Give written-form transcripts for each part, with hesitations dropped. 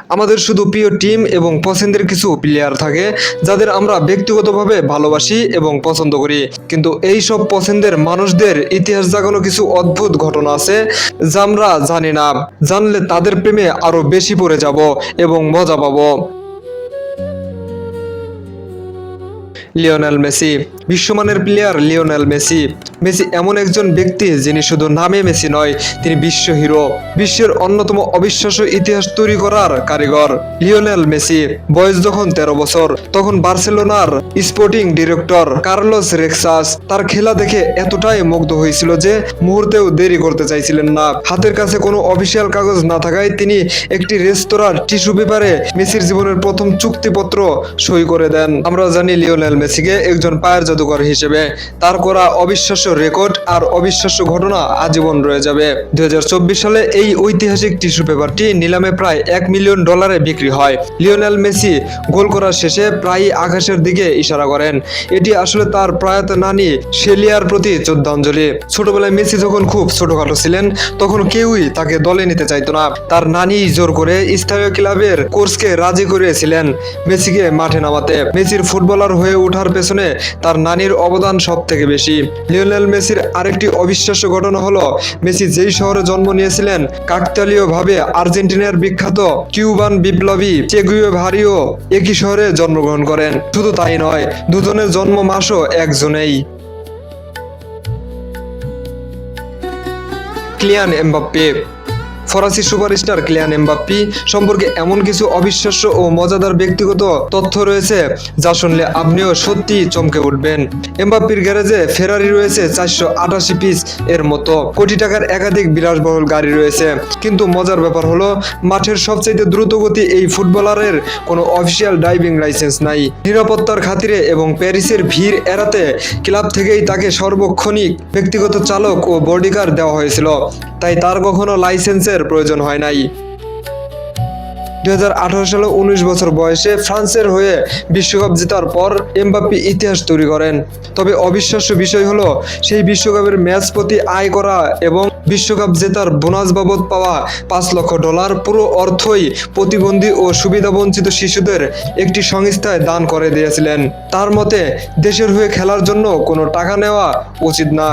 আমাদের শুধু প্রিয় টিম এবং পছন্দের কিছু প্লেয়ার থাকে যাদের আমরা ব্যক্তিগতভাবে ভালোবাসি এবং পছন্দ করি, কিন্তু এই সব পছন্দের মানুষদের ইতিহাস জাগানো কিছু অদ্ভুত ঘটনা আছে যা আমরা জানি না। জানলে তাদের প্রেমে আরো বেশি পড়ে যাব এবং মজা পাবো। Lionel Messi. বিশ্বমানের প্লেয়ার লিওনেল মেসি। মেসি এমন একজন ব্যক্তি যিনি শুধু নামে মেসি নয়, তিনি বিশ্ব হিরো, বিশ্বের অন্যতম অবিশ্বাস্য ইতিহাস তৈরি করার কারিগর। লিওনেল মেসি বয়স যখন 13 বছর, তখন বার্সেলোনার স্পোর্টিং ডিরেক্টর কার্লোস রেক্সাস তার খেলা দেখে এতটাই মুগ্ধ হয়েছিল যে মুহূর্তেও দেরি করতে চাইছিলেন না। হাতের কাছে কোনো অফিসিয়াল কাগজ না থাকায় তিনি একটি রেস্তোরাঁর টিস্যু পেপারে মেসির জীবনের প্রথম চুক্তিপত্র সই করে দেন। আমরা জানি লিওনেল মেসিকে একজন পায়ের জাদুকর হিসেবে, তার করা অবিশ্বাস্য রেকর্ড আর অবিশ্বাস্য ঘটনা আজীবন রয়ে যাবে। 2024 সালে এই ঐতিহাসিক টিস্যু পেপারটি নিলামে প্রায় $1 মিলিয়ন বিক্রি হয়। লিওনেল মেসি গোল করার শেষে প্রায়ই আকাশের দিকে ইশারা করেন। এটি আসলে তার প্রয়াত নানি শেলিয়ার প্রতি শ্রদ্ধাঞ্জলি। ছোটবেলায় মেসি যখন খুব ছোটখাটো ছিলেন, তখন কেউই তাকে দলে নিতে চাইতো না। তার নানি জোর করে স্থানীয় ক্লাবের কোচকে রাজি করিয়েছিলেন মেসিকে মাঠে নামাতে। মেসির ফুটবলার হয়ে ওঠার পেছনে তার নানির অবদান সব থেকে বেশি। লিওনেল মেসির আরেকটি অবিশ্বাস্য ঘটনা হলো, মেসি যেই শহরে জন্ম নিয়েছিলেন, কাকতালীয়ভাবে আর্জেন্টিনার বিখ্যাত কিউবান বিপ্লবী চে গুয়েভারাও একই শহরে জন্মগ্রহণ করেন। শুধু তাই নয়, দুজনের জন্ম মাসও একজনেই। Kylian Mbappe. ফরাসি সুপারস্টার কিলিয়ান এমবাপ্পে সম্পর্কে এমন কিছু অবিশ্বাস্য ও মজাদার ব্যক্তিগত তথ্য রয়েছে যা শুনলে আপনিও সত্যি চমকে উঠবেন। এমবাপ্পের গ্যারেজে ফেরারি রয়েছে 488 পিস এর মতো, কোটি টাকার একাধিক বিলাসবহুল গাড়ি রয়েছে। কিন্তু মজার ব্যাপার হলো, মাঠের সবচেয়ে দ্রুতগতি এই ফুটবলারের কোনো অফিসিয়াল ড্রাইভিং লাইসেন্স নাই। নিরাপত্তার খাতিরে এবং প্যারিসের ভিড় এড়াতে ক্লাব থেকেই তাকে সার্বক্ষণিক ব্যক্তিগত চালক ও বডিগার দেওয়া হয়েছিল, তাই তার কখনো লাইসেন্সের প্রয়োজন হয় নাই। 2018 সালে 19 বছর বয়সে ফ্রান্সের হয়ে বিশ্বকাপ জেতার পর এমবাপ্পে ইতিহাস তৈরি করেন। তবে অবিশ্বাস্য বিষয় হলো, সেই বিশ্বকাপের ম্যাচ প্রতি আয় করা এবং বিশ্বকাপ জেতার বোনাস বাবদ পাওয়া $5 লক্ষ পুরো অর্থই প্রতিবন্ধী ও সুবিধাবঞ্চিত শিশুদের একটি সংস্থায় দান করে দিয়েছিলেন। তার মতে, দেশের হয়ে খেলার জন্য কোনো টাকা নেওয়া উচিত না।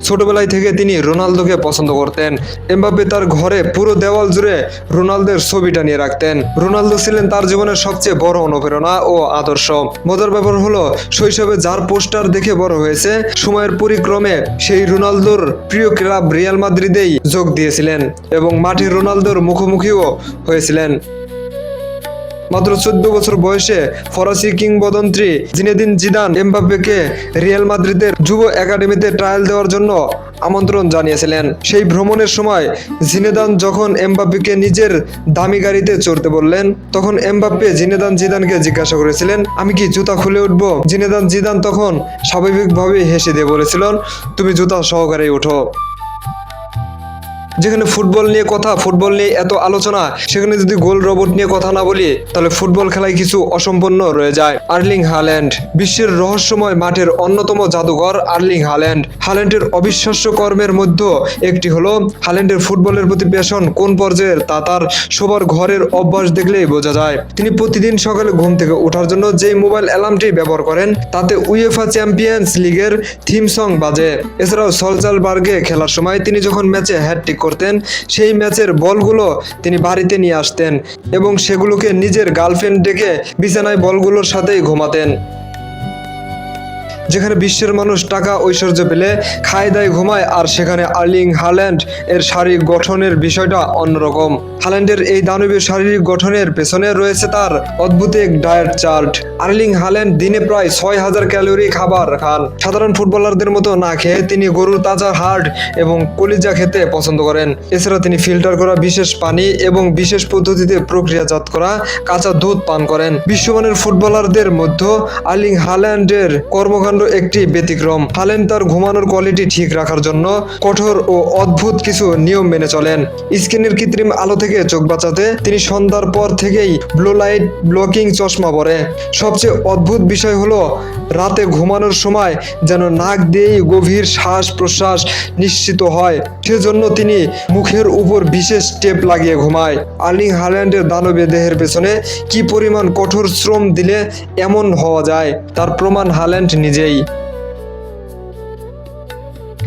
ছোটবেলায় থেকে তিনি রোনালদোকে পছন্দ করতেন। এমবাপ্পে তার ঘরে পুরো দেওয়াল জুড়ে রোনালদোর ছবি টানিয়ে রাখতেন। রোনালদো ছিলেন তার জীবনের সবচেয়ে বড় অনুপ্রেরণা ও আদর্শ। মজার ব্যাপার হলো, শৈশবে যার পোস্টার দেখে বড় হয়েছে, সময়ের পরিক্রমে সেই রোনালদোর প্রিয় ক্লাব রিয়াল মাদ্রিদেই যোগ দিয়েছিলেন এবং মাঠে রোনালদোর মুখোমুখিও হয়েছিলেন। মাত্র 14 বছর বয়সে ফরাসি কিংবদন্তি জিনেদিন জিদান এমবাপ্পেকে রিয়াল মাদ্রিদের যুব একাডেমিতে ট্রায়াল দেওয়ার জন্য আমন্ত্রণ জানিয়েছিলেন। সেই ভ্রমণের সময় জিনেদান যখন এমবাপ্পেকে নিজের দামি গাড়িতে চড়তে বললেন, তখন এমবাপ্পে জিনেদান জিদানকে জিজ্ঞাসা করেছিলেন, আমি কি জুতা খুলে উঠবো? জিনেদান জিদান তখন স্বাভাবিকভাবে হেসে দিয়ে বলেছিলেন, তুমি জুতা সহকারে ওঠো। যেখানে ফুটবল নিয়ে কথা, ফুটবল নিয়ে এত আলোচনা, সেখানে যদি গোল রোবট নিয়ে কথা না বলি, তাহলে ফুটবল খেলায় কিছু অসম্পূর্ণ রয়ে যায়। Erling Haaland. বিশ্বের রহস্যময় মাঠের অন্যতম জাদুঘর আর্লিং হাল্যান্ড। হাল্যান্ডের অবিশ্বাস্য কর্মের মধ্যে একটি হলো, হাল্যান্ডের ফুটবলের প্রতি প্যাশন কোন পর্যায়ের তা তার সবার ঘরের অভ্যাস দেখলেই বোঝা যায়। তিনি প্রতিদিন সকালে ঘুম থেকে ওঠার জন্য যে মোবাইল অ্যালার্মটি ব্যবহার করেন, তাতে উয়েফা চ্যাম্পিয়ন্স লিগের থিম সং বাজে। এছাড়াও সলজারবার্গে খেলার সময় তিনি যখন ম্যাচে হ্যাটট্রিক করতেন, সেই ম্যাচের বলগুলো তিনি বাড়িতে নিয়ে আসতেন এবং সেগুলোকে নিজের গার্লফ্রেন্ড ডেকে বিছানায় বলগুলোর সাথেই ঘুমাতেন। যেখানে বিশ্বের মানুষ টাকা ঐশ্বর্য পেলে খায় দায় ঘুমায়, আর সেখানে আর্লিং হাল্যান্ড এর শারীরিক গঠনের বিষয়টা অন্যরকম। হাল্যান্ডের এই দানবীয় শারীরিক গঠনের পেছনে রয়েছে তার অদ্ভুত এক ডায়েট চার্ট। আর্লিং হাল্যান্ড দিনে প্রায় 6000 ক্যালোরি খাবার খান। সাধারণ ফুটবলারদের মতো না খেয়ে তিনি গরুর তাজা হাড় এবং কলিজা খেতে পছন্দ করেন। এছাড়া তিনি ফিল্টার করা বিশেষ পানি এবং বিশেষ পদ্ধতিতে প্রক্রিয়াজাত করা কাঁচা দুধ পান করেন। বিশ্বমানের ফুটবলারদের মধ্যে আর্লিং হাল্যান্ডের কর্মকাণ্ড একটি ব্যতিক্রম। হাল্যান্ড তার ঘুমানোর কোয়ালিটি ঠিক রাখার জন্য কঠোর ও অদ্ভুত কিছু নিয়ম মেনে চলেন। স্কিনের কৃত্রিম আলো থেকে চোখ বাঁচাতে তিনি সন্ধ্যার পর থেকেই ব্লু লাইট ব্লকিং চশমা পরে। সবচেয়ে অদ্ভুত বিষয় হলো রাতে ঘুমানোর সময় যেন নাক দিয়েই গভীর শ্বাস প্রশ্বাস নিশ্চিত হয়, সেজন্য তিনি মুখের উপর বিশেষ টেপ লাগিয়ে ঘুমায়। আর্লিং হাল্যান্ডের দানবে দেহের পেছনে কি পরিমাণ কঠোর শ্রম দিলে এমন হওয়া যায় তার প্রমাণ হাল্যান্ড নিজেই।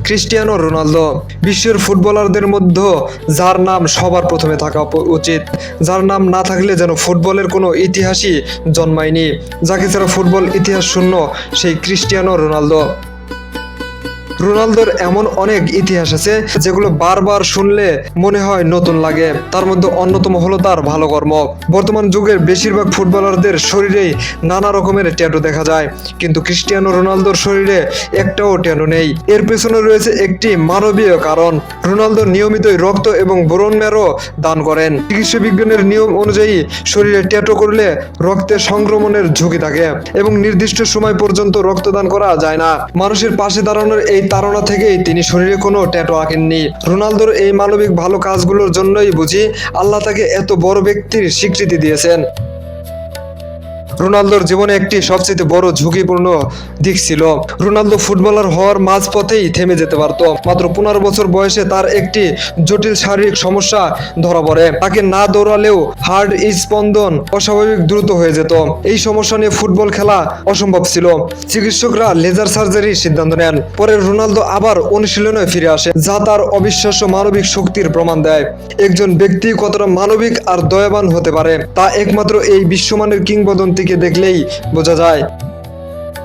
ক্রিস্টিয়ানো রোনালদো বিশ্বের ফুটবলারদের মধ্যে যার নাম সবার প্রথমে থাকা উচিত, যার নাম না থাকলে যেন ফুটবলের কোনো ইতিহাসই জন্মায়নি, যাকে ছাড়া ফুটবল ইতিহাস শূন্য, সেই ক্রিস্টিয়ানো রোনালদো। রোনালদোর এমন অনেক ইতিহাস আছে যেগুলো বারবার শুনলে মনে হয় নতুন লাগে। তার মধ্যে অন্যতম হলো তার ভালো কর্ম। বর্তমান যুগের বেশিরভাগ ফুটবলারদের শরীরেই নানা রকমের ট্যাটু দেখা যায়, কিন্তু ক্রিস্টিয়ানো রোনালদোর শরীরে একটাও ট্যাটু নেই। এর পেছনে রয়েছে একটি মানবীয় কারণ। রোনালদো নিয়মিতই রক্ত এবং বোন ম্যারো দান করেন। চিকিৎসা বিজ্ঞানের নিয়ম অনুযায়ী শরীরে ট্যাটু করলে রক্তে সংক্রমণের ঝুঁকি থাকে এবং নির্দিষ্ট সময় পর্যন্ত রক্তদান করা যায় না। মানুষের পাশে দাঁড়ানোর এই তাড়না থেকেই তিনি শরীরে কোনো ট্যাটু আঁকেননি। রোনালদোর এই মানবিক ভালো কাজগুলোর জন্যই বুঝি আল্লাহ তাকে এত বড় ব্যক্তির স্বীকৃতি দিয়েছেন। রোনালদোর জীবনে একটি সবচেয়ে বড় ঝুঁকিপূর্ণ দিক ছিল। রোনালদো ফুটবলার হওয়ার মাঝপথেই থেমে যেতে পারত। মাত্র 15 বছর বয়সে তার একটি জটিল শারীরিক সমস্যা ধরা পড়ে। তাকে না দৌড়ালেও হার্ট স্পন্দন অস্বাভাবিক দ্রুত হয়ে যেত। এই সমস্যা নিয়ে ফুটবল খেলা অসম্ভব ছিল। চিকিৎসকরা লেজার সার্জারির সিদ্ধান্ত নেন। পরে রোনালদো আবার অনুশীলনে ফিরে আসে, যা তার অবিশ্বাস্য মানবিক শক্তির প্রমাণ দেয়। একজন ব্যক্তি কতটা মানবিক আর দয়াবান হতে পারে তা একমাত্র এই বিশ্বমানের কিংবদন্তি দেখলেই বোঝা যায়।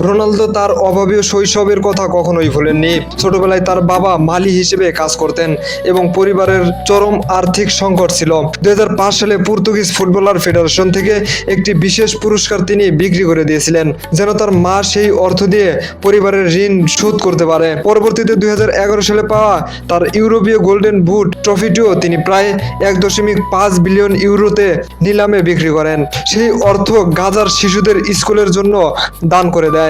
রোনালদো তার অভাবীয় শৈশবের কথা কখনোই ভুলেননি। ছোটবেলায় তার বাবা মালি হিসেবে কাজ করতেন এবং পরিবারের চরম আর্থিক সংকট ছিল। 2005 সালে পর্তুগিজ ফুটবলার ফেডারেশন থেকে একটি বিশেষ পুরস্কার তিনি বিক্রি করে দিয়েছিলেন, যেন তার মা সেই অর্থ দিয়ে পরিবারের ঋণ শোধ করতে পারে। পরবর্তীতে 2011 সালে পাওয়া তার ইউরোপীয় গোল্ডেন বুট ট্রফিটিও তিনি প্রায় 1.5 বিলিয়ন ইউরোতে নিলামে বিক্রি করেন। সেই অর্থ গাজার শিশুদের স্কুলের জন্য দান করে দেয়।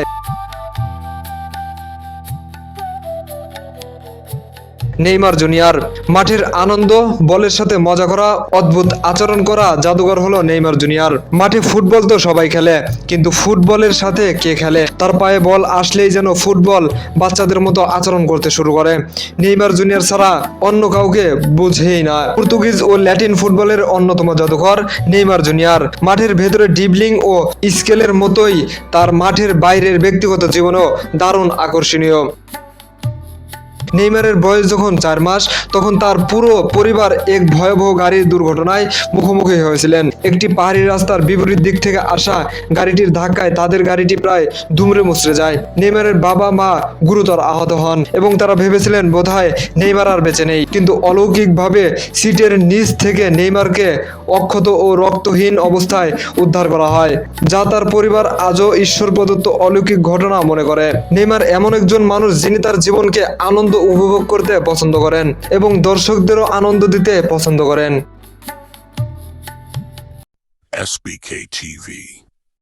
নেইমার জুনিয়র মাঠের আনন্দ, বলের সাথে মজা করা, অদ্ভুত আচরণ করা জাদুঘর হলো নেইমার জুনিয়র। মাঠে ফুটবল তো সবাই খেলে, কিন্তু ফুটবলের সাথে কে খেলে? তার পায়ে বল আসলেই যেন ফুটবল বাচ্চাদের মতো আচরণ করতে শুরু করে। নেইমার জুনিয়র ছাড়া অন্য কাউকে বুঝেই না। পর্তুগিজ ও ল্যাটিন ফুটবলের অন্যতম জাদুঘর নেইমার জুনিয়র। মাঠের ভেতরে ডিবলিং ও স্কেলের মতোই তার মাঠের বাইরের ব্যক্তিগত জীবনও দারুণ আকর্ষণীয়। নেইমারের বয়স যখন 4 মাস, তখন তার পুরো পরিবার এক ভয়াবহ গাড়ির দুর্ঘটনায় মুখোমুখি হয়েছিলেন। একটি পাহাড়ি রাস্তার বিপরীত দিক থেকে আসা গাড়িটির ধাক্কায় তাদের গাড়িটি প্রায় দুমড়ে মুচড়ে যায়। নেইমারের বাবা মা গুরুতর আহত হন এবং তারা ভেবেছিলেন বোধহয় নেইমার আর বেঁচে নেই, কিন্তু অলৌকিকভাবে সিটের নিচ থেকে নেইমারকে অক্ষত ও রক্তহীন অবস্থায় উদ্ধার করা হয়, যা তার পরিবার আজও ঈশ্বর প্রদত্ত অলৌকিক ঘটনা মনে করে। নেইমার এমন একজন মানুষ যিনি তার জীবনকে আনন্দ উপভোগ করতে পছন্দ করেন এবং দর্শকদেরও আনন্দ দিতে পছন্দ করেন। SBK TV